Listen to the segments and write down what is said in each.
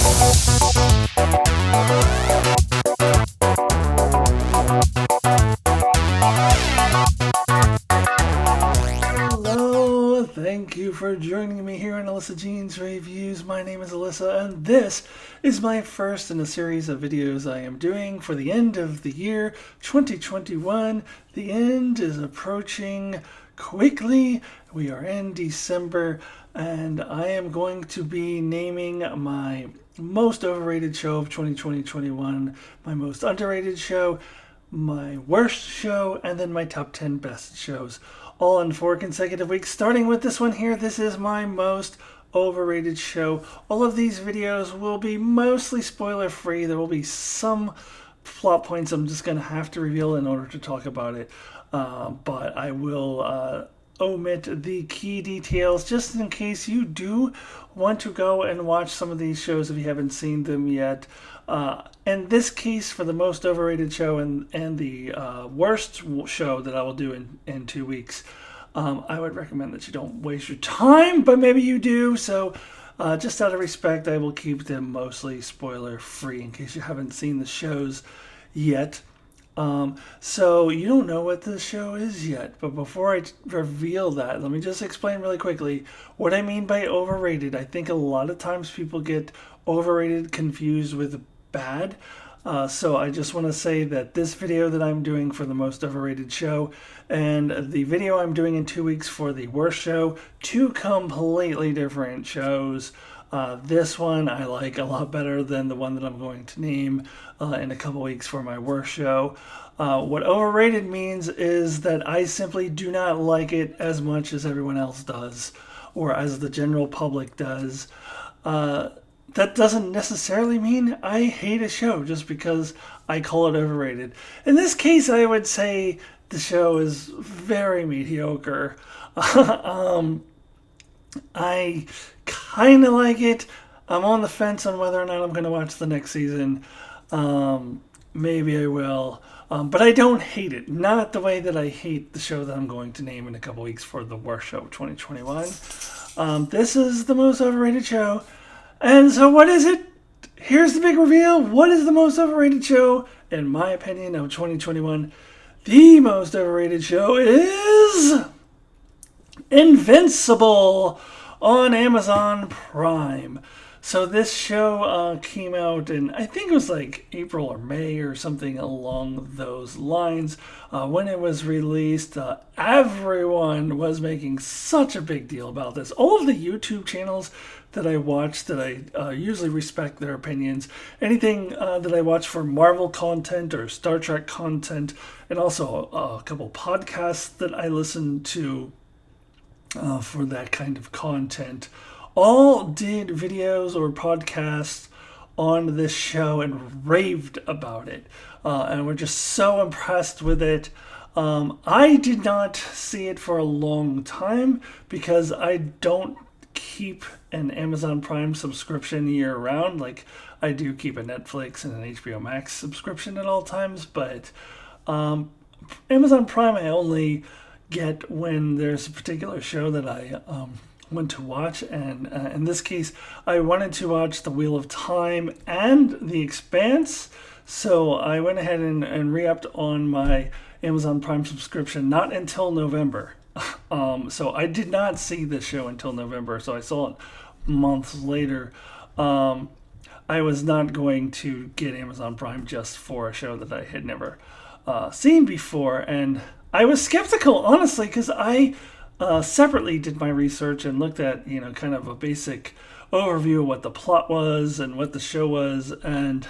Hello, thank you for joining me here on Alyssa Jean's Reviews. My name is Alyssa, and this is my first in a series of videos I am doing for the end of the year 2021. The end is approaching quickly. We are in December, and I am going to be naming my most overrated show of 2020-21, my most underrated show, my worst show, and then my top 10 best shows, all in 4 consecutive weeks. Starting with this one here, this is my most overrated show. All of these videos will be mostly spoiler free. There will be some plot points I'm just going to have to reveal in order to talk about it, but I will omit the key details just in case you do want to go and watch some of these shows if you haven't seen them yet. In this case, for the most overrated show and the worst show that I will do in 2 weeks, I would recommend that you don't waste your time, but maybe you do. So just out of respect, I will keep them mostly spoiler free in case you haven't seen the shows yet. So you don't know what the show is yet, but before I reveal that, let me just explain really quickly what I mean by overrated. I think a lot of times people get overrated confused with bad. So I just want to say that this video that I'm doing for the most overrated show and the video I'm doing in 2 weeks for the worst show, 2 completely different shows. This one I like a lot better than the one that I'm going to name in a couple weeks for my worst show. What overrated means is that I simply do not like it as much as everyone else does, or as the general public does. That doesn't necessarily mean I hate a show just because I call it overrated. In this case, I would say the show is very mediocre. I kind of like it. I'm on the fence on whether or not I'm going to watch the next season. Maybe I will. But I don't hate it. Not the way that I hate the show that I'm going to name in a couple weeks for the worst show of 2021. This is the most overrated show. And so what is it? Here's the big reveal. What is the most overrated show, in my opinion, of 2021? The most overrated show is Invincible on Amazon Prime. So this show came out in, I think it was like April or May or something along those lines. When it was released, everyone was making such a big deal about this. All of the YouTube channels that I watch, that I usually respect their opinions, anything that I watch for Marvel content or Star Trek content, and also a couple podcasts that I listen to for that kind of content, all did videos or podcasts on this show and raved about it, and were just so impressed with it. I did not see it for a long time because I don't keep an Amazon Prime subscription year round. Like, I do keep a Netflix and an HBO Max subscription at all times, but Amazon Prime I only get when there's a particular show that I want to watch, and in this case I wanted to watch The Wheel of Time and The Expanse, so I went ahead and re-upped on my Amazon Prime subscription not until November. So I did not see this show until November, so I saw it months later. I was not going to get Amazon Prime just for a show that I had never seen before, and I was skeptical, honestly, because I separately did my research and looked at, kind of a basic overview of what the plot was and what the show was, and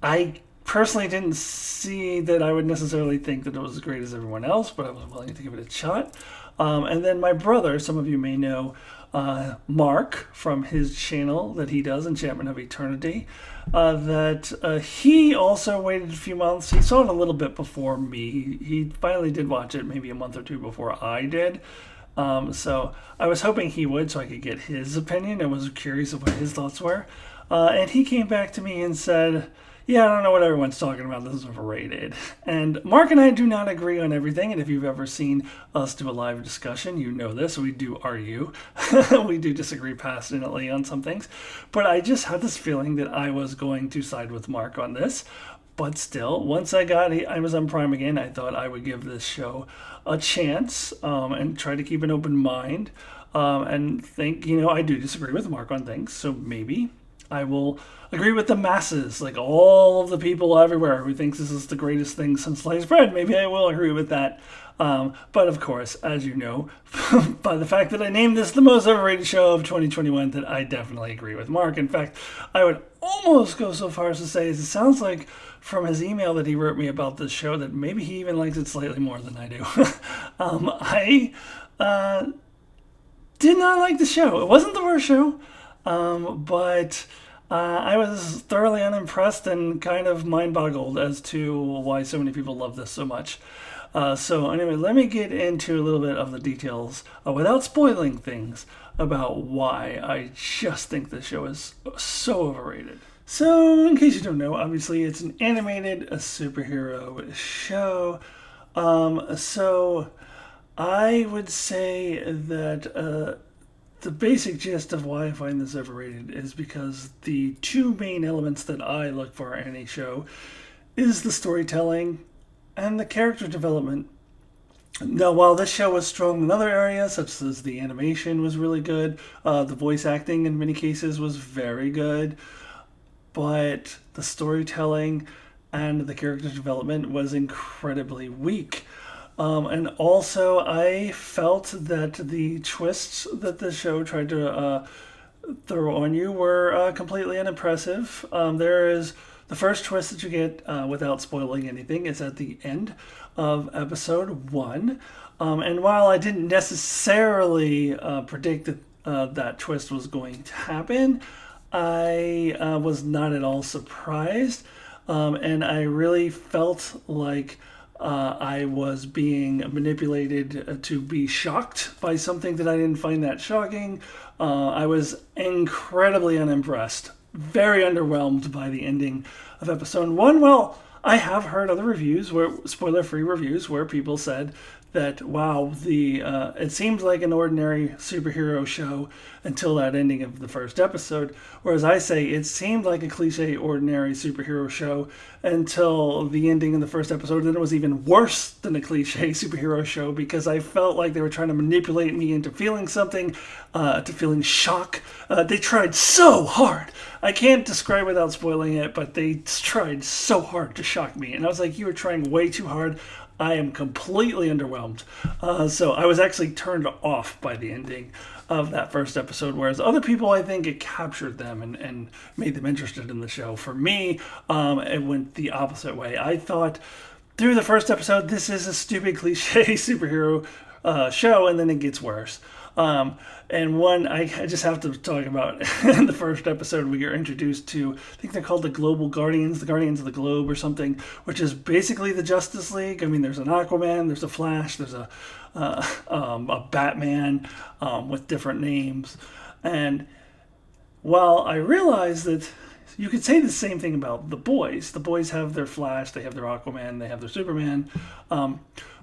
I personally didn't see that I would necessarily think that it was as great as everyone else, but I was willing to give it a shot. And then my brother, some of you may know Mark from his channel that he does, Enchantment of Eternity, that he also waited a few months. He saw it a little bit before me. He finally did watch it maybe a month or two before I did. So I was hoping he would, so I could get his opinion. I was curious of what his thoughts were. And he came back to me and said, yeah, I don't know what everyone's talking about. This is overrated. And Mark and I do not agree on everything. And if you've ever seen us do a live discussion, you know this. We do argue. We do disagree passionately on some things. But I just had this feeling that I was going to side with Mark on this. But still, once I got Amazon Prime again, I thought I would give this show a chance and try to keep an open mind and think, I do disagree with Mark on things. So maybe I will agree with the masses, like all of the people everywhere who thinks this is the greatest thing since sliced bread. Maybe I will agree with that. But of course, as you know, by the fact that I named this the most overrated show of 2021, that I definitely agree with Mark. In fact, I would almost go so far as to say, it sounds like from his email that he wrote me about this show that maybe he even likes it slightly more than I do. I did not like the show. It wasn't the worst show, but I was thoroughly unimpressed and kind of mind-boggled as to why so many people love this so much. So anyway, let me get into a little bit of the details without spoiling things about why I just think this show is so overrated. So, in case you don't know, obviously it's an animated superhero show. So I would say that the basic gist of why I find this overrated is because the two main elements that I look for in a show is the storytelling and the character development. Now, while this show was strong in other areas, such as the animation was really good, the voice acting in many cases was very good, but the storytelling and the character development was incredibly weak. And also, I felt that the twists that the show tried to throw on you were completely unimpressive. There is the first twist that you get, without spoiling anything, is at the end of episode 1. And while I didn't necessarily predict that that twist was going to happen, I was not at all surprised. And I really felt like I was being manipulated to be shocked by something that I didn't find that shocking. I was incredibly unimpressed, very underwhelmed by the ending of episode 1. Well, I have heard other reviews, spoiler-free reviews, where people said that, wow, it seemed like an ordinary superhero show until that ending of the first episode. Whereas I say it seemed like a cliche ordinary superhero show until the ending of the first episode. Then it was even worse than a cliche superhero show because I felt like they were trying to manipulate me into feeling something, to feeling shock. They tried so hard. I can't describe without spoiling it, but they tried so hard to shock me. And I was like, you were trying way too hard. I am completely underwhelmed. So I was actually turned off by the ending of that first episode, whereas other people, I think it captured them and made them interested in the show. For me, it went the opposite way. I thought through the first episode, this is a stupid cliche superhero show, and then it gets worse. And one I just have to talk about in the first episode, we are introduced to, I think they're called the Global Guardians, the Guardians of the Globe or something, which is basically the Justice League. I mean, there's an Aquaman, there's a Flash, there's a Batman with different names. And while I realize that you could say the same thing about the boys. The boys have their Flash, they have their Aquaman, they have their Superman.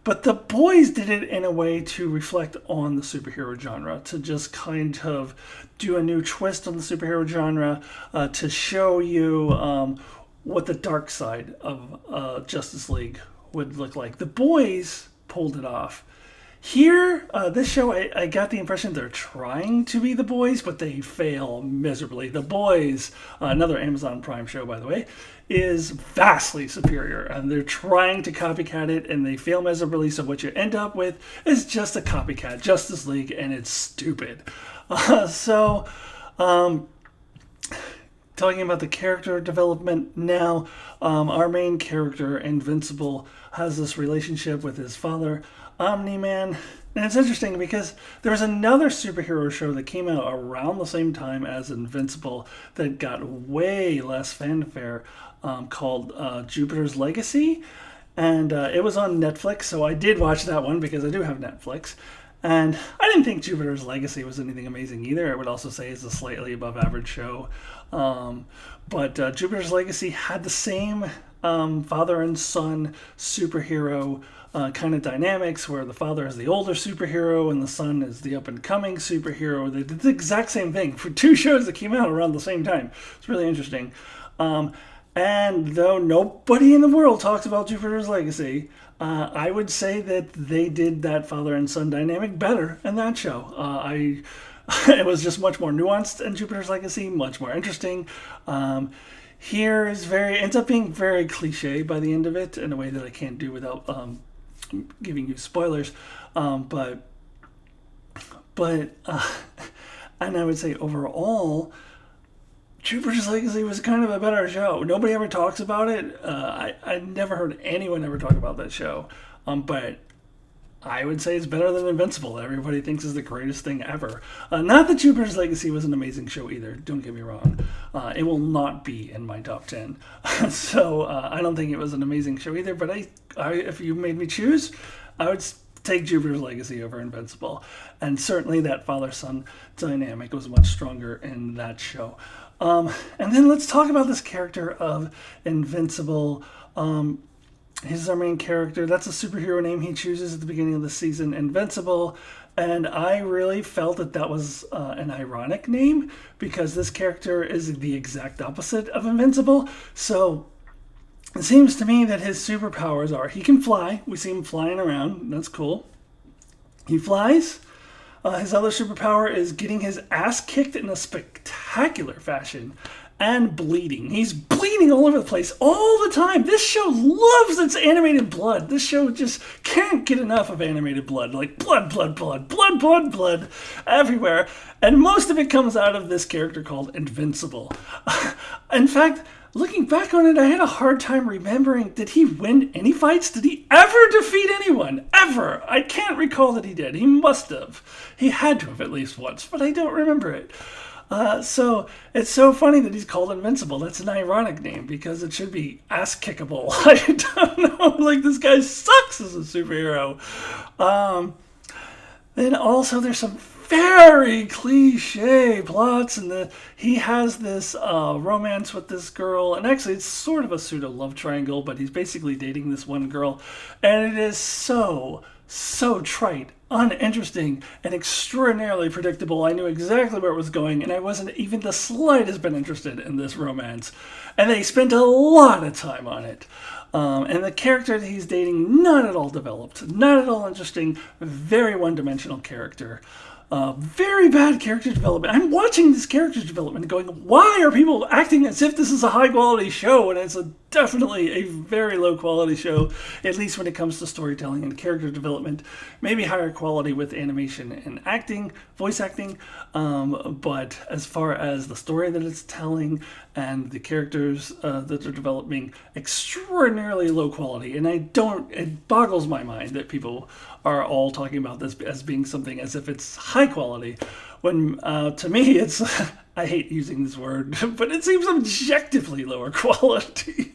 But the boys did it in a way to reflect on the superhero genre, to just kind of do a new twist on the superhero genre, to show you what the dark side of Justice League would look like. The boys pulled it off. Here, this show, I got the impression they're trying to be the boys, but they fail miserably. The Boys, another Amazon Prime show, by the way, is vastly superior, and they're trying to copycat it, and they fail miserably, so what you end up with is just a copycat Justice League, and it's stupid. Talking about the character development now, our main character, Invincible, has this relationship with his father, Omni-Man. And it's interesting because there was another superhero show that came out around the same time as Invincible that got way less fanfare, called Jupiter's Legacy. And it was on Netflix, so I did watch that one because I do have Netflix. And I didn't think Jupiter's Legacy was anything amazing either. I would also say it's a slightly above average show. But Jupiter's Legacy had the same father and son superhero kind of dynamics, where the father is the older superhero and the son is the up and coming superhero. They did the exact same thing for two shows that came out around the same time. It's really interesting. And though nobody in the world talks about Jupiter's Legacy, I would say that they did that father and son dynamic better in that show. It was just much more nuanced in Jupiter's Legacy, much more interesting. Here ends up being very cliche by the end of it, in a way that I can't do without giving you spoilers. But and I would say overall, Jupiter's Legacy was kind of a better show. Nobody ever talks about it. I never heard anyone ever talk about that show. But I would say it's better than Invincible, that everybody thinks is the greatest thing ever. Not that Jupiter's Legacy was an amazing show either, don't get me wrong. It will not be in my top 10. So I don't think it was an amazing show either, but if you made me choose, I would take Jupiter's Legacy over Invincible. And certainly that father-son dynamic was much stronger in that show. And then let's talk about this character of Invincible. He's our main character. That's a superhero name he chooses at the beginning of the season, Invincible. And I really felt that was an ironic name, because this character is the exact opposite of Invincible. So it seems to me that his superpowers are he can fly. We see him flying around. That's cool. He flies. His other superpower is getting his ass kicked in a spectacular fashion and bleeding. He's bleeding all over the place all the time. This show loves its animated blood. This show just can't get enough of animated blood. Like blood everywhere. And most of it comes out of this character called Invincible. In fact, looking back on it, I had a hard time remembering, did he win any fights? Did he ever defeat anyone? Ever? I can't recall that he did. He must have. He had to have at least once, but I don't remember it. So it's so funny that he's called Invincible. That's an ironic name, because it should be ass-kickable. I don't know. Like, this guy sucks as a superhero. Then also there's some very cliche plots, and he has this romance with this girl, and actually it's sort of a pseudo love triangle, but he's basically dating this one girl, and it is so trite, uninteresting, and extraordinarily predictable. I knew exactly where it was going, and I wasn't even the slightest bit interested in this romance, and they spent a lot of time on it. And the character that he's dating, not at all developed, not at all interesting, very one-dimensional character. Very bad character development. I'm watching this character development and going, why are people acting as if this is a high-quality show? And it's definitely a very low-quality show, at least when it comes to storytelling and character development. Maybe higher quality with animation and acting, voice acting. But as far as the story that it's telling and the characters that they're developing, extraordinarily low quality. And it boggles my mind that people are all talking about this as being something as if it's high quality, when to me it's I hate using this word, but it seems objectively lower quality.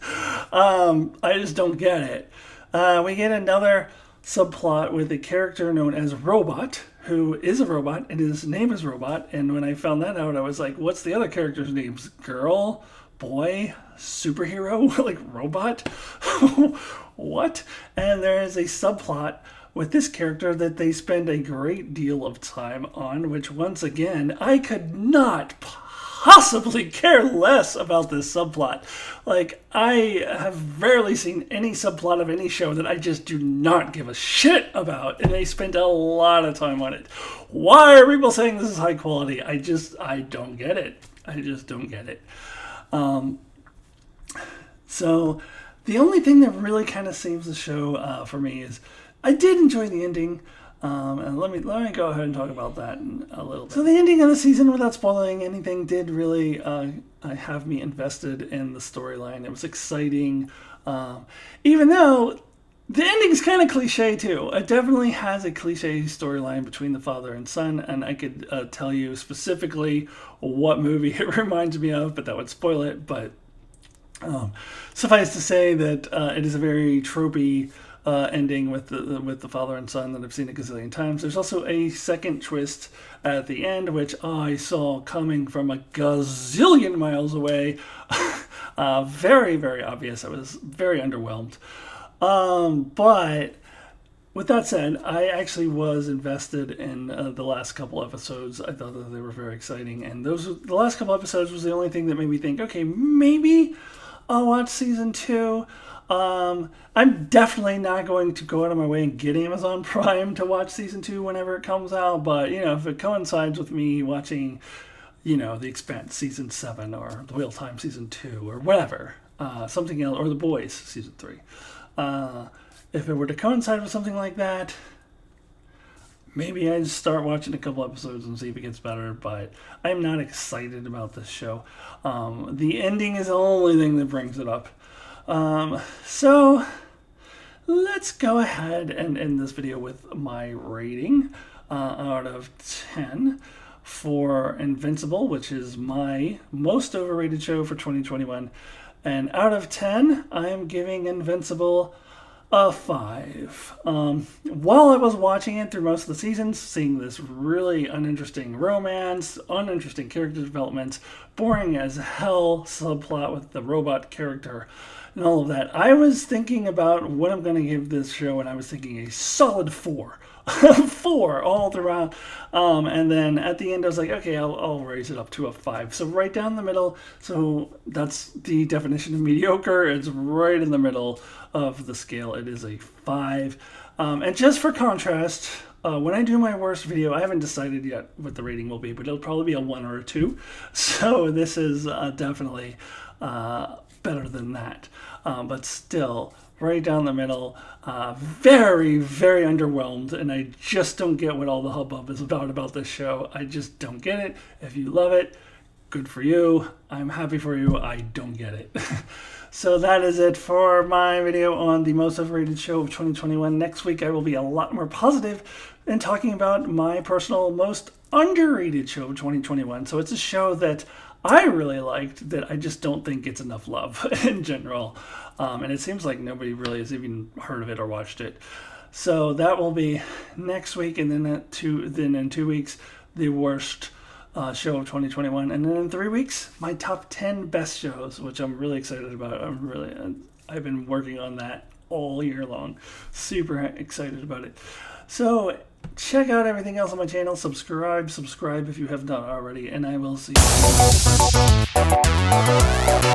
I just don't get it. We get another subplot with a character known as Robot, who is a robot, and his name is Robot. And when I found that out, I was like, what's the other character's names? Girl? Boy? Superhero? Like, robot? What? And there is a subplot with this character that they spend a great deal of time on, which once again, I could not possibly care less about this subplot. Like, I have rarely seen any subplot of any show that I just do not give a shit about, and they spent a lot of time on it. Why are people saying this is high quality? I don't get it. I just don't get it. So the only thing that really kind of saves the show for me is I did enjoy the ending, and let me go ahead and talk about that in a little bit. So the ending of the season, without spoiling anything, did really have me invested in the storyline. It was exciting, even though the ending's kind of cliche too. It definitely has a cliche storyline between the father and son, and I could tell you specifically what movie it reminds me of, but that would spoil it. But suffice to say that it is a very tropey ending with the father and son that I've seen a gazillion times. There's also a second twist at the end, which I saw coming from a gazillion miles away. Very, very obvious. I was very underwhelmed. But with that said, I actually was invested in the last couple episodes. I thought that they were very exciting, and the last couple episodes was the only thing that made me think, okay, maybe I'll watch season 2. I'm definitely not going to go out of my way and get Amazon Prime to watch season 2 whenever it comes out, but, if it coincides with me watching, The Expanse season 7 or The Wheel Time season 2 or whatever, something else, or The Boys season 3. If it were to coincide with something like that, maybe I'd start watching a couple episodes and see if it gets better, but I'm not excited about this show. The ending is the only thing that brings it up. So let's go ahead and end this video with my rating out of 10 for Invincible, which is my most overrated show for 2021. And out of 10, I'm giving Invincible a 5. While I was watching it through most of the seasons, seeing this really uninteresting romance, uninteresting character development, boring as hell subplot with the robot character, and all of that, I was thinking about what I'm going to give this show, and I was thinking a solid 4. 4 all throughout. And then at the end, I was like, okay, I'll raise it up to a 5. So right down the middle. So that's the definition of mediocre. It's right in the middle of the scale. It is a 5. And just for contrast, when I do my worst video, I haven't decided yet what the rating will be, but it'll probably be a 1 or a 2. So this is definitely better than that. But still, right down the middle, very, very underwhelmed, and I just don't get what all the hubbub is about this show. I just don't get it. If you love it, good for you. I'm happy for you. I don't get it. So that is it for my video on the most overrated show of 2021. Next week, I will be a lot more positive in talking about my personal most underrated show of 2021. So it's a show that I really liked that I just don't think gets enough love in general. And it seems like nobody really has even heard of it or watched it. So that will be next week, and then in 2 weeks, the worst show of 2021. And then in 3 weeks, my top 10 best shows, which I'm really excited about. I've been working on that all year long. Super excited about it. So check out everything else on my channel. Subscribe if you have not already, and I will see you.